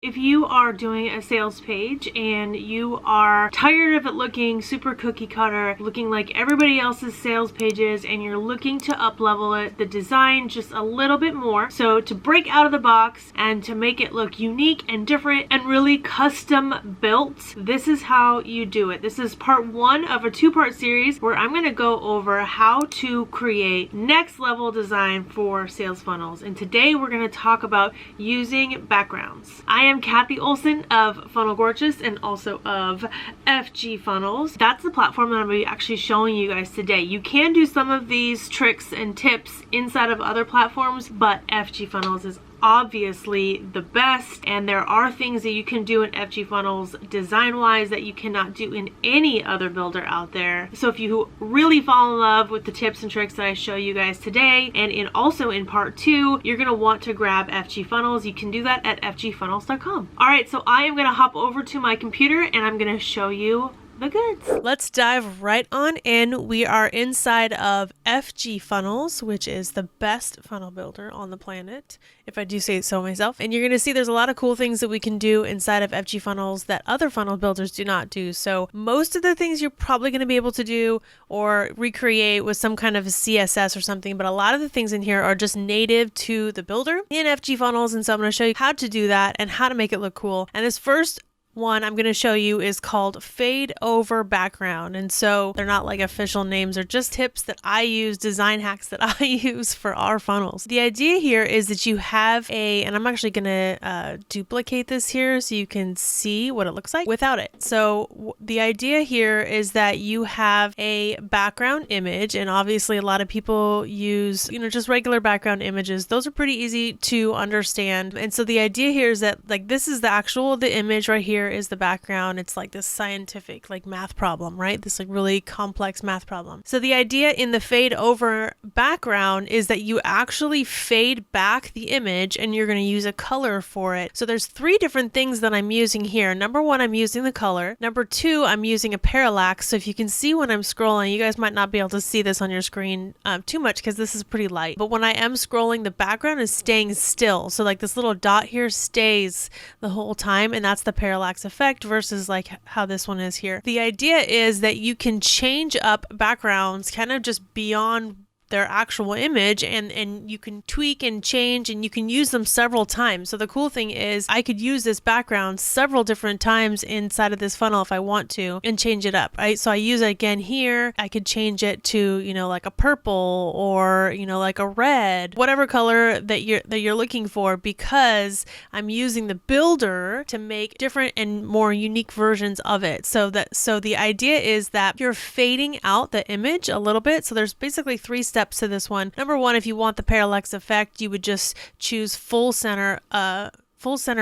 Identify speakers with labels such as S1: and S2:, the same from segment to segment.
S1: If you are doing a sales page and you are tired of it looking super cookie cutter, looking like everybody else's sales pages, and you're looking to up level it, the design just a little bit more, so to break out of the box and to make it look unique and different and really custom built, this is how you do it. This is part one of a two-part series where I'm going to go over how to create next level design for sales funnels. And today we're going to talk about using backgrounds. I am Kathy Olson of Funnel Gorgeous and also of FG Funnels. That's the platform that I'm going to be actually showing you guys today. You can do some of these tricks and tips inside of other platforms, but FG Funnels is obviously the best, and there are things that you can do in FG Funnels design wise that you cannot do in any other builder out there. So if you really fall in love with the tips and tricks that I show you guys today, and also in part two, you're going to want to grab FG Funnels. You can do that at fgfunnels.com. All right, so I am going to hop over to my computer and I'm going to show you the goods. Let's dive right on in. We are inside of FG Funnels, which is the best funnel builder on the planet, if I do say so myself. And you're going to see there's a lot of cool things that we can do inside of FG Funnels that other funnel builders do not do. So most of the things you're probably going to be able to do or recreate with some kind of CSS or something, but a lot of the things in here are just native to the builder in FG Funnels. And so I'm going to show you how to do that and how to make it look cool. And this first one I'm going to show you is called fade over background. And so they're not like official names, they're just tips that I use, design hacks that I use for our funnels. The idea here is that you have and I'm actually going to duplicate this here so you can see what it looks like without it. So the idea here is that you have a background image, and obviously a lot of people use, just regular background images. Those are pretty easy to understand. And so the idea here is that like this is the image right here is the background. It's like this scientific like math problem, right? This like really complex math problem. So the idea in the fade over background is that you actually fade back the image and you're going to use a color for it. So there's three different things that I'm using here. Number one, I'm using the color. Number two, I'm using a parallax. So if you can see when I'm scrolling, you guys might not be able to see this on your screen too much because this is pretty light. But when I am scrolling, the background is staying still. So like this little dot here stays the whole time, and that's the parallax effect versus like how this one is here. The idea is that you can change up backgrounds kind of just beyond their actual image, and you can tweak and change, and you can use them several times. So the cool thing is I could use this background several different times inside of this funnel if I want to and change it up, right? So I use it again here. I could change it to, like a purple or, like a red, whatever color that you're looking for, because I'm using the builder to make different and more unique versions of it. So the idea is that you're fading out the image a little bit. So there's basically three steps to this one. Number one, if you want the parallax effect, you would just choose full center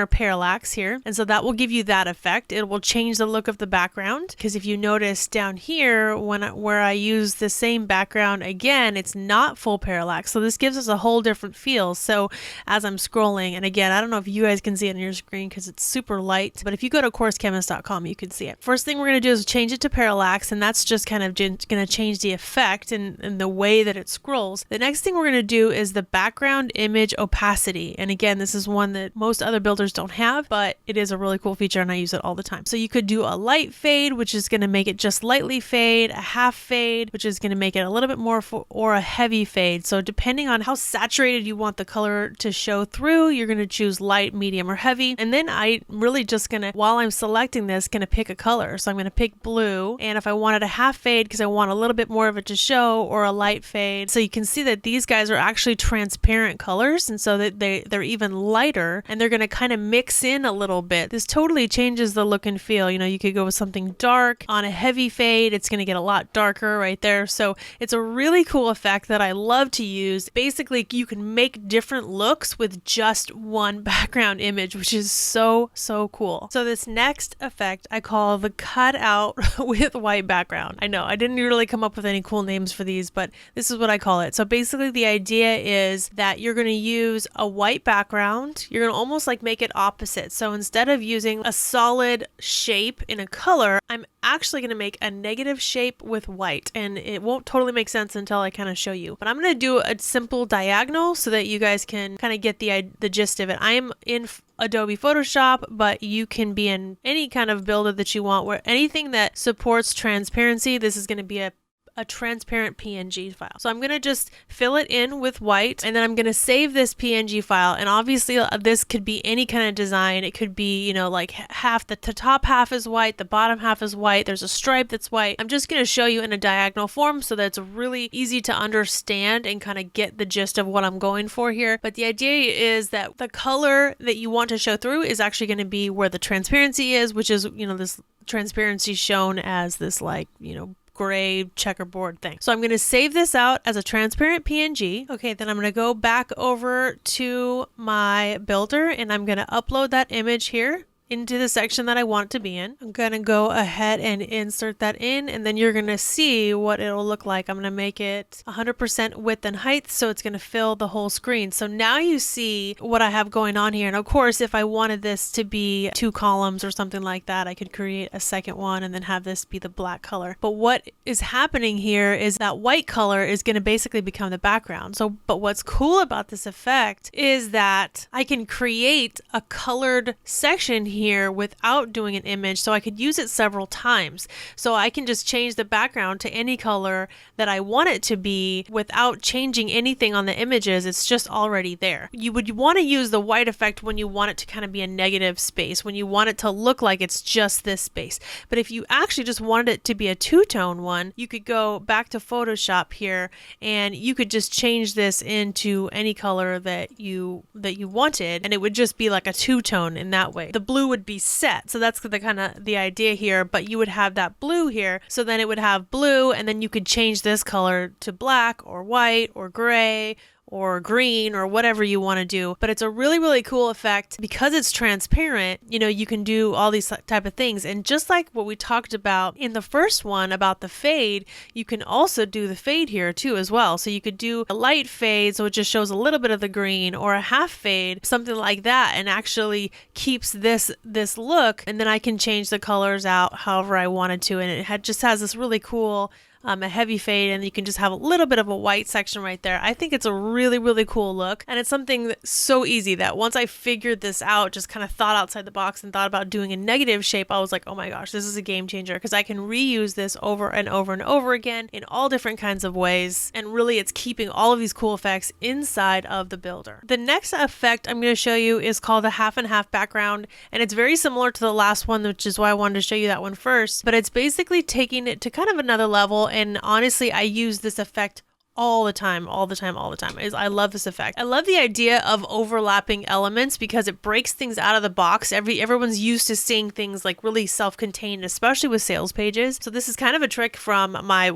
S1: parallax here, and so that will give you that effect. It will change the look of the background, because if you notice down here where I use the same background again, it's not full parallax, so this gives us a whole different feel. So as I'm scrolling, and again, I don't know if you guys can see it on your screen because it's super light, but if you go to CourseChemist.com, you can see it. First thing we're going to do is change it to parallax, and that's just kind of going to change the effect and the way that it scrolls. The next thing we're going to do is the background image opacity, and again, this is one that most other builders don't have, but it is a really cool feature and I use it all the time. So you could do a light fade, which is going to make it just lightly fade, a half fade, which is going to make it a little bit more, or a heavy fade. So depending on how saturated you want the color to show through, you're going to choose light, medium, or heavy. And then I really just going to, while I'm selecting this, going to pick a color. So I'm going to pick blue, and if I wanted a half fade because I want a little bit more of it to show, or a light fade. So you can see that these guys are actually transparent colors, and so that they're even lighter, and they're going to kind of mix in a little bit. This totally changes the look and feel. You could go with something dark on a heavy fade. It's going to get a lot darker right there. So it's a really cool effect that I love to use. Basically, you can make different looks with just one background image, which is so cool. So this next effect I call the cutout with white background. I know I didn't really come up with any cool names for these, but this is what I call it. So basically the idea is that you're going to use a white background. You're going to almost like make it opposite. So instead of using a solid shape in a color, I'm actually going to make a negative shape with white, and it won't totally make sense until I kind of show you. But I'm going to do a simple diagonal so that you guys can kind of get the gist of it. I'm in Adobe Photoshop, but you can be in any kind of builder that you want, where anything that supports transparency, this is going to be a transparent PNG file. So I'm going to just fill it in with white, and then I'm going to save this PNG file. And obviously this could be any kind of design. It could be, you know, like half the top half is white, the bottom half is white, there's a stripe that's white. I'm just going to show you in a diagonal form so that it's really easy to understand and kind of get the gist of what I'm going for here. But the idea is that the color that you want to show through is actually going to be where the transparency is, which is, you know, this transparency shown as this, like, you know, gray checkerboard thing. So I'm going to save this out as a transparent PNG. Okay, then I'm going to go back over to my builder and I'm going to upload that image here into the section that I want it to be in. I'm going to go ahead and insert that in, and then you're going to see what it'll look like. I'm going to make it 100% width and height, so it's going to fill the whole screen. So now you see what I have going on here. And of course, if I wanted this to be 2 columns or something like that, I could create a second one and then have this be the black color. But what is happening here is that white color is going to basically become the background. So, but what's cool about this effect is that I can create a colored section here without doing an image, so I could use it several times. So I can just change the background to any color that I want it to be without changing anything on the images. It's just already there. You would want to use the white effect when you want it to kind of be a negative space, when you want it to look like it's just this space. But if you actually just wanted it to be a two-tone one, you could go back to Photoshop here and you could just change this into any color that you wanted, and it would just be like a two-tone in that way. The blue would be set, so that's the kind of the idea here, but you would have that blue here, so then it would have blue, and then you could change this color to black or white or gray or green or whatever you want to do. But it's a really, really cool effect because it's transparent. You know, you can do all these type of things. And just like what we talked about in the first one about the fade, you can also do the fade here too as well. So you could do a light fade, so it just shows a little bit of the green, or a half fade, something like that, and actually keeps this look. And then I can change the colors out however I wanted to. And it just has this really cool a heavy fade, and you can just have a little bit of a white section right there. I think it's a really, really cool look, and it's something that's so easy that once I figured this out, just kind of thought outside the box and thought about doing a negative shape, I was like, oh my gosh, this is a game changer, because I can reuse this over and over and over again in all different kinds of ways, and really it's keeping all of these cool effects inside of the builder. The next effect I'm going to show you is called the half and half background, and it's very similar to the last one, which is why I wanted to show you that one first, but it's basically taking it to kind of another level. And honestly, I use this effect all the time. I love this effect. I love the idea of overlapping elements because it breaks things out of the box. Everyone's used to seeing things like really self-contained, especially with sales pages. So this is kind of a trick from my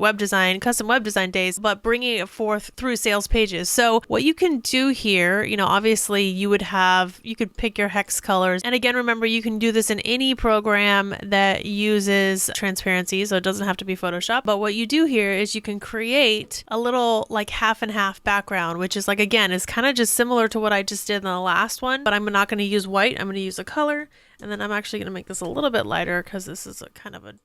S1: custom web design days, but bringing it forth through sales pages. So what you can do here, you know, obviously you could pick your hex colors. And again, remember, you can do this in any program that uses transparency, so it doesn't have to be Photoshop. But what you do here is you can create a little like half and half background, which is like, again, is kind of just similar to what I just did in the last one, but I'm not going to use white. I'm going to use a color, and then I'm actually going to make this a little bit lighter because this is a kind of a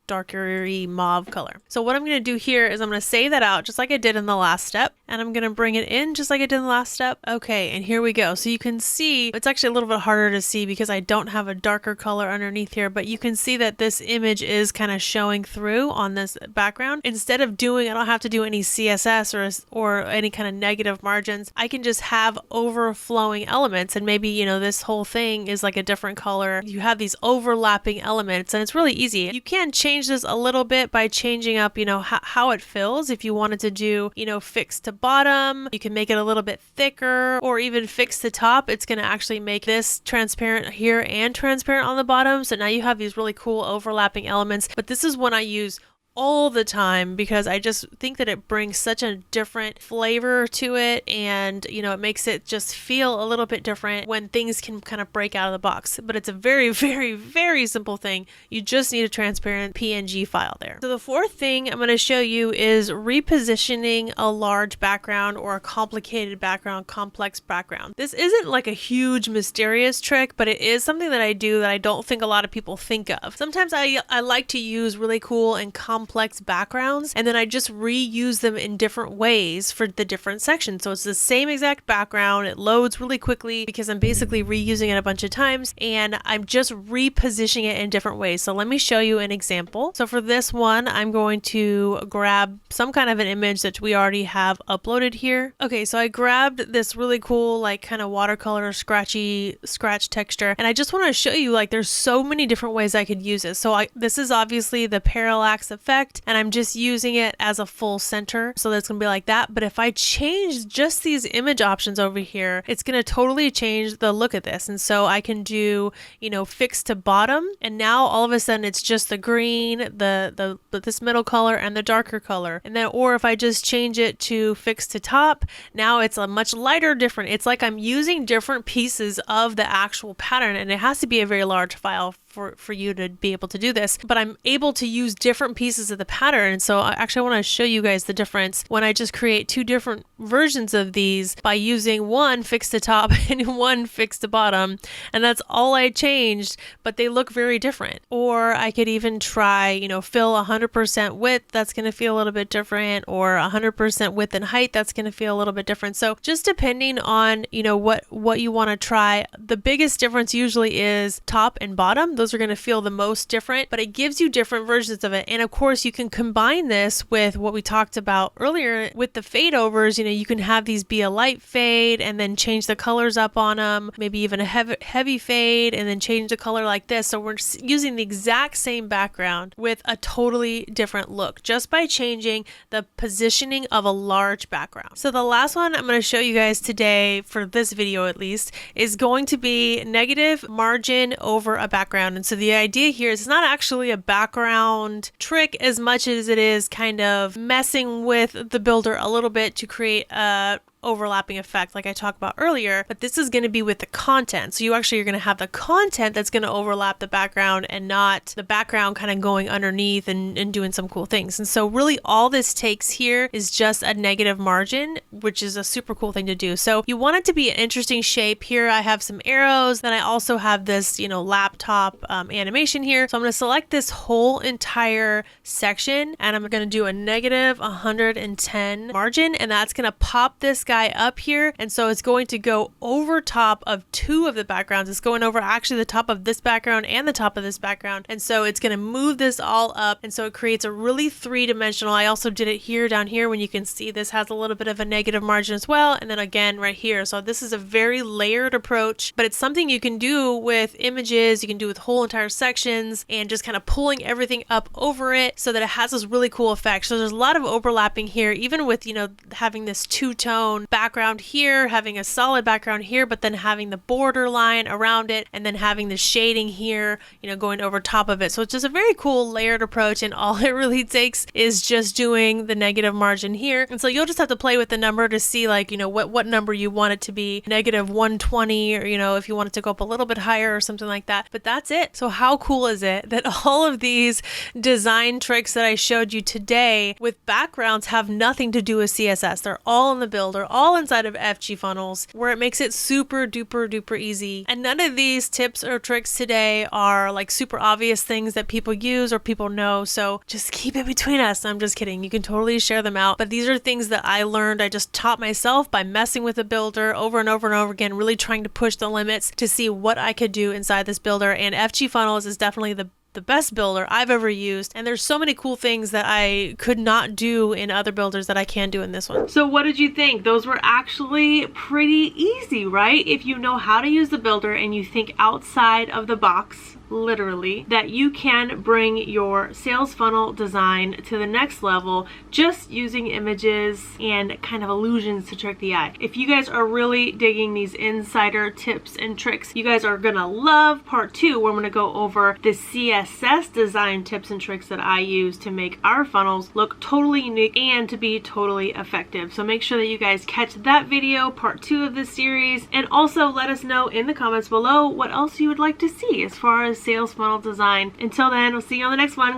S1: darker-y mauve color. So what I'm going to do here is I'm going to save that out just like I did in the last step, and I'm going to bring it in just like I did in the last step. Okay, and here we go. So you can see, it's actually a little bit harder to see because I don't have a darker color underneath here, but you can see that this image is kind of showing through on this background. Instead of I don't have to do any CSS or any kind of negative margins. I can just have overflowing elements, and maybe, you know, this whole thing is like a different color. You have these overlapping elements, and it's really easy. You can change this a little bit by changing up, you know, how it fills. If you wanted to do, you know, fixed to bottom, you can make it a little bit thicker, or even fixed to top. It's going to actually make this transparent here and transparent on the bottom. So now you have these really cool overlapping elements. But this is when I use all the time because I just think that it brings such a different flavor to it, and you know, it makes it just feel a little bit different when things can kind of break out of the box. But it's a very, very, very simple thing. You just need a transparent PNG file there. So the fourth thing I'm going to show you is repositioning a large background or a complicated background, complex background. This isn't like a huge mysterious trick, but it is something that I do that I don't think a lot of people think of. Sometimes I like to use really cool and complex backgrounds, and then I just reuse them in different ways for the different sections. So it's the same exact background. It loads really quickly because I'm basically reusing it a bunch of times, and I'm just repositioning it in different ways. So let me show you an example. So for this one, I'm going to grab some kind of an image that we already have uploaded here. Okay, so I grabbed this really cool, like kind of watercolor scratch texture, and I just want to show you like there's so many different ways I could use this. So this is obviously the parallax effect, and I'm just using it as a full center, so that's gonna be like that. But if I change just these image options over here, it's gonna totally change the look of this. And so I can do, you know, fix to bottom, and now all of a sudden it's just the green, this middle color, and the darker color. And then, or if I just change it to fix to top, now it's a much lighter different. It's like I'm using different pieces of the actual pattern, and it has to be a very large file for you to be able to do this, but I'm able to use different pieces of the pattern. And so actually I want to show you guys the difference when I just create two different versions of these by using one fixed to top and one fixed to bottom, and that's all I changed, but they look very different. Or I could even try, you know, fill 100% width, that's going to feel a little bit different, or 100% width and height, that's going to feel a little bit different. So just depending on, you know, what you want to try. The biggest difference usually is top and bottom. Those are going to feel the most different, but it gives you different versions of it. And of course you can combine this with what we talked about earlier with the fade overs. You know, you can have these be a light fade and then change the colors up on them, maybe even a heavy fade and then change the color like this. So we're using the exact same background with a totally different look just by changing the positioning of a large background. So the last one I'm going to show you guys today, for this video at least, is going to be negative margin over a background. And so the idea here is it's not actually a background trick as much as it is kind of messing with the builder a little bit to create a overlapping effect like I talked about earlier, but this is going to be with the content. So you're going to have the content that's going to overlap the background and not the background kind of going underneath and doing some cool things. And so really all this takes here is just a negative margin, which is a super cool thing to do. So you want it to be an interesting shape. Here I have some arrows, then I also have this, you know, laptop animation here. So I'm going to select this whole entire section and I'm going to do a negative 110 margin, and that's going to pop this guy up here. And so it's going to go over top of two of the backgrounds. It's going over actually the top of this background and the top of this background. And so it's going to move this all up. And so it creates a really three-dimensional. I also did it here down here when you can see this has a little bit of a negative margin as well. And then again right here. So this is a very layered approach, but it's something you can do with images. You can do with whole entire sections and just kind of pulling everything up over it so that it has this really cool effect. So there's a lot of overlapping here, even with, you know, having this two-tone background here, having a solid background here, but then having the border line around it and then having the shading here, you know, going over top of it. So it's just a very cool layered approach, and all it really takes is just doing the negative margin here. And so you'll just have to play with the number to see, like, you know, what number you want it to be, negative 120, or, you know, if you want it to go up a little bit higher or something like that. But that's it. So how cool is it that all of these design tricks that I showed you today with backgrounds have nothing to do with CSS? They're all in the builder, all inside of FG Funnels, where it makes it super duper easy. And none of these tips or tricks today are like super obvious things that people use or people know. So just keep it between us. I'm just kidding. You can totally share them out. But these are things that I learned. I just taught myself by messing with the builder over and over and over again, really trying to push the limits to see what I could do inside this builder. And FG Funnels is definitely the best builder I've ever used, and there's so many cool things that I could not do in other builders that I can do in this one. So what did you think? Those were actually pretty easy, right? If you know how to use the builder and you think outside of the box literally, that you can bring your sales funnel design to the next level just using images and kind of illusions to trick the eye. If you guys are really digging these insider tips and tricks, you guys are gonna love part 2, where I'm gonna go over the CSS design tips and tricks that I use to make our funnels look totally unique and to be totally effective. So make sure that you guys catch that video, part 2 of this series, and also let us know in the comments below what else you would like to see as far as sales funnel design. Until then, I'll see you on the next one.